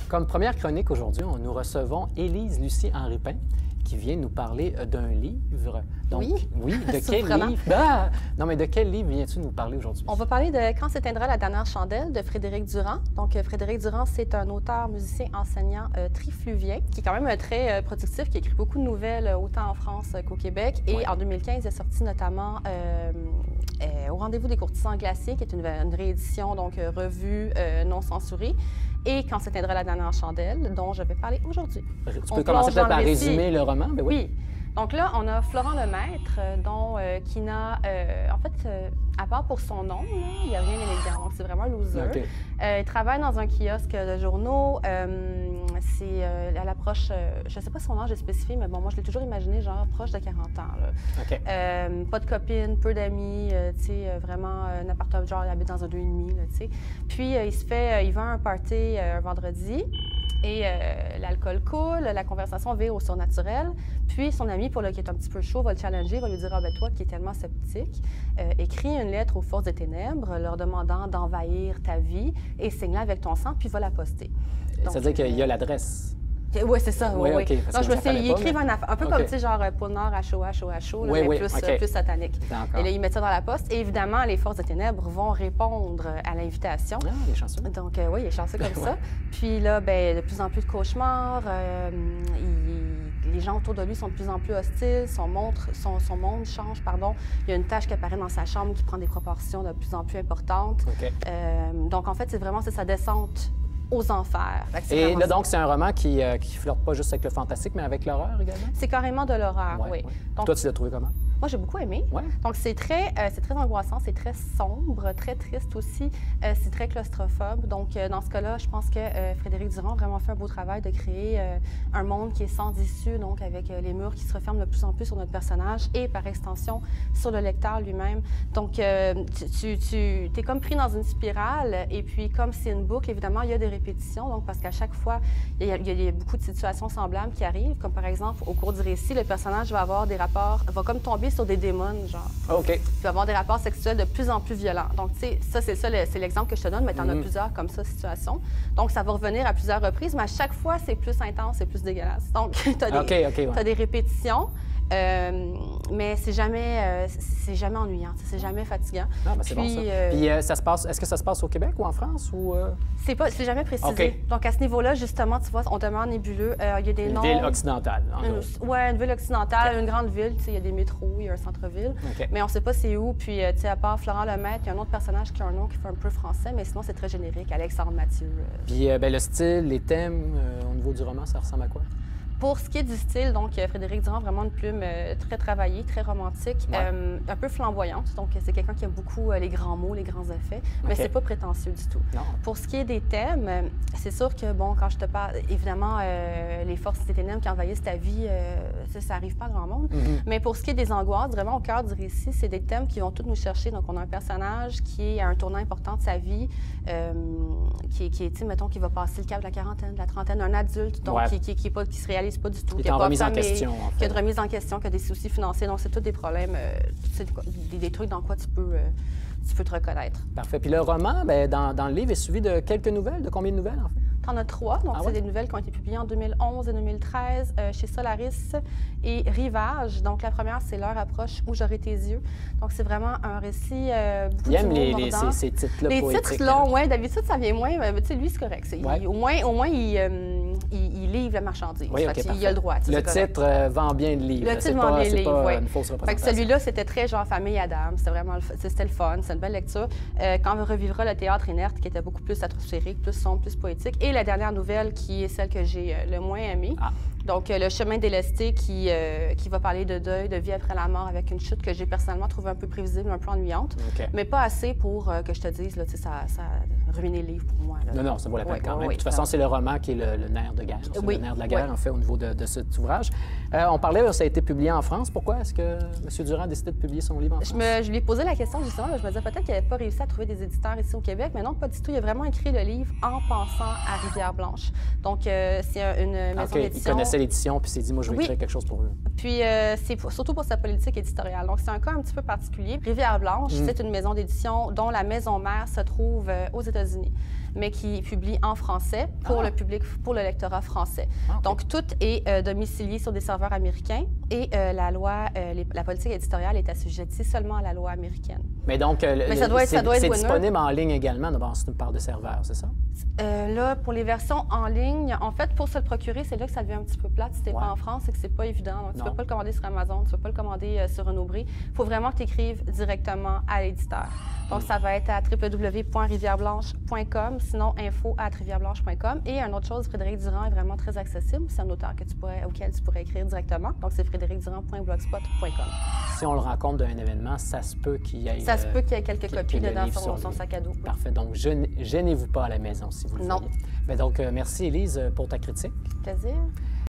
Comme première chronique aujourd'hui, nous recevons Élise Lucie Henripin qui vient nous parler d'un livre. Donc, oui, de quel livre? Ah! Non, mais de quel livre viens-tu nous parler aujourd'hui? On va parler de Quand s'éteindra la dernière chandelle de Frédéric Durand. Donc, Frédéric Durand, c'est un auteur, musicien, enseignant trifluvien qui est quand même très productif, qui écrit beaucoup de nouvelles, autant en France qu'au Québec. Et en 2015, il est sorti notamment Au rendez-vous des courtisans glacés, qui est une réédition, donc revue non censurée. Et Quand s'éteindra la dernière chandelle, dont je vais parler aujourd'hui. Tu peux commencer peut-être par résumer le roman? Ben oui. Donc là, on a Florent Lemaître, qui n'a, en fait, à part pour son nom, là, il n'y a rien d'élégant. Donc, c'est vraiment un loser. Okay. Il travaille dans un kiosque de journaux. C'est à l'approche, je ne sais pas son âge est spécifié, mais bon, moi, je l'ai toujours imaginé, genre, proche de 40 ans. Là. Okay. Pas de copine, peu d'amis, tu sais, vraiment un appartement, genre, il habite dans un 2,5, là, tu sais. Puis, il va à un party un vendredi. Et l'alcool coule, la conversation vire au surnaturel. Puis son ami, pour le qui est un petit peu chaud, va le challenger, va lui dire « Ah ben toi qui es tellement sceptique, écris une lettre aux forces des ténèbres leur demandant d'envahir ta vie et signe-la avec ton sang, puis va la poster. » C'est-à-dire qu'il y a l'adresse. Oui, c'est ça. Oui, okay, donc, je me suis dit, ils écrivent un peu comme, tu sais, genre Pôle Nord, HO, mais plus satanique. Et là, ils mettent ça dans la poste. Et évidemment, les forces des ténèbres vont répondre à l'invitation. Ah, il est chanceux. Donc, oui, il est chanceux comme ça. Puis là, ben, de plus en plus de cauchemars. Les gens autour de lui sont de plus en plus hostiles. Son monde change, pardon. Il y a une tache qui apparaît dans sa chambre qui prend des proportions de plus en plus importantes. Okay. Donc, en fait, c'est sa descente aux enfers. Et là, donc, c'est un roman qui flirte pas juste avec le fantastique, mais avec l'horreur également? C'est carrément de l'horreur, oui. Donc, toi, tu l'as trouvé comment? Moi, j'ai beaucoup aimé. Ouais. Donc, c'est très angoissant, c'est très sombre, très triste aussi. C'est très claustrophobe. Donc, dans ce cas-là, je pense que Frédéric Durand a vraiment fait un beau travail de créer un monde qui est sans issue, donc avec les murs qui se referment de plus en plus sur notre personnage et, par extension, sur le lecteur lui-même. Donc, tu es comme pris dans une spirale et puis, comme c'est une boucle, évidemment, il y a des répétitions. Donc, parce qu'à chaque fois, il y a beaucoup de situations semblables qui arrivent. Comme, par exemple, au cours du récit, le personnage va avoir des rapports, va comme tomber sur des démons, genre. OK. Il va avoir des rapports sexuels de plus en plus violents. Donc, tu sais, ça, c'est l'exemple que je te donne, mais tu en as plusieurs comme ça, situations. Donc, ça va revenir à plusieurs reprises, mais à chaque fois, c'est plus intense, c'est plus dégueulasse. Donc, tu as des répétitions. Mais c'est jamais ennuyant, c'est jamais fatigant. Ah, ben c'est bon ça. Puis est-ce que ça se passe au Québec ou en France ou C'est jamais précisé. Okay. Donc à ce niveau-là, justement, tu vois, on demeure nébuleux. Il y a des noms. Une ville occidentale. Oui, une ville occidentale, une grande ville. Tu sais, il y a des métros, il y a un centre-ville, mais on ne sait pas c'est où. Puis tu sais, à part Florent Lemaître, il y a un autre personnage qui a un nom qui fait un peu français, mais sinon c'est très générique. Alexandre Mathieu. Puis ben, le style, les thèmes au niveau du roman, ça ressemble à quoi? Pour ce qui est du style, donc Frédéric Durand, vraiment une plume très travaillée, très romantique, un peu flamboyante. Donc, c'est quelqu'un qui aime beaucoup les grands mots, les grands effets, mais c'est pas prétentieux du tout. Non. Pour ce qui est des thèmes, c'est sûr que, bon, quand je te parle, évidemment, les forces des ténèbres qui envahissent ta vie, ça arrive pas à grand monde. Mais pour ce qui est des angoisses, vraiment au cœur du récit, c'est des thèmes qui vont tous nous chercher. Donc, on a un personnage qui est à un tournant important de sa vie, qui est, mettons, qui va passer le cap de la quarantaine, de la trentaine, un adulte, donc qui se réalise pas du tout, qui est en remise en question, en fait. Qui a de remise en question, qui a des soucis financiers. Donc, c'est tous des problèmes, des trucs dans quoi tu peux te reconnaître. Parfait. Puis le roman, bien, dans le livre, est suivi de quelques nouvelles. De combien de nouvelles, en fait? T'en as 3. Donc, c'est des nouvelles qui ont été publiées en 2011 et 2013 chez Solaris et Rivage. Donc, la première, c'est L'heure approche où j'aurai tes yeux. Donc, c'est vraiment un récit beaucoup mordant. Ces titres-là les poétiques. Titres longs, oui. D'habitude, ça vient moins. Mais, tu sais, lui, c'est correct. Au moins, il livre la marchandise. Oui, il a le droit. Le titre vend bien le livre. Le titre vend bien le livre, oui. Une fausse représentation. Celui-là, c'était très genre Famille Adam. C'était le fun. C'est une belle lecture. Quand on revivra le théâtre inerte, qui était beaucoup plus atmosphérique, plus sombre, plus poétique. Et la dernière nouvelle, qui est celle que j'ai le moins aimée. Donc, Le chemin délesté, qui va parler de deuil, de vie après la mort, avec une chute que j'ai personnellement trouvée un peu prévisible, un peu ennuyante. Mais pas assez pour que je te dise, là, ça a ruiné le livre pour moi. Là. Non, ça vaut la peine quand même. De toute façon, c'est le roman qui est le nerf de guerre. C'est le nerf de la guerre, en fait, au niveau de cet ouvrage. On parlait, ça a été publié en France. Pourquoi est-ce que M. Durand a décidé de publier son livre en France? Je lui ai posé la question, justement. Je me disais peut-être qu'il n'avait pas réussi à trouver des éditeurs ici au Québec, mais non, pas du tout. Il a vraiment écrit le livre en pensant à Rivière-Blanche. Donc, c'est une maison d'édition. Il connaissait fait l'édition puis s'est dit, moi, je vais écrire quelque chose pour eux. Puis, surtout pour sa politique éditoriale. Donc, c'est un cas un petit peu particulier. Rivière-Blanche, c'est une maison d'édition dont la maison mère se trouve aux États-Unis, mais qui publie en français pour le public, pour le lectorat français. Donc, tout est domicilié sur des serveurs américains et la politique éditoriale est assujettie seulement à la loi américaine. Mais donc, c'est disponible en ligne également, d'abord, c'est une part de serveur, c'est ça? Là, pour les versions en ligne, en fait, pour se le procurer, c'est là que ça devient un petit peu plate. Si t'es pas en France, c'est que c'est pas évident. Donc, tu peux pas le commander sur Amazon, tu peux pas le commander sur Renaud-Bré. Il faut vraiment que tu écrives directement à l'éditeur. Donc, ça va être à www.riviereblanche.com, sinon info@riviereblanche.com. Et une autre chose, Frédéric Durand est vraiment très accessible. C'est un auteur auquel tu pourrais écrire directement. Donc, c'est frédéricdurand.blogspot.com. Si on le rencontre d'un événement, ça se peut qu'il y ait... Ça se peut qu'il y ait quelques copies dedans sur son sac à dos. Parfait. Donc, gênez-vous pas à la maison si vous le voyez. Donc, merci, Élise, pour ta critique. Plaisir.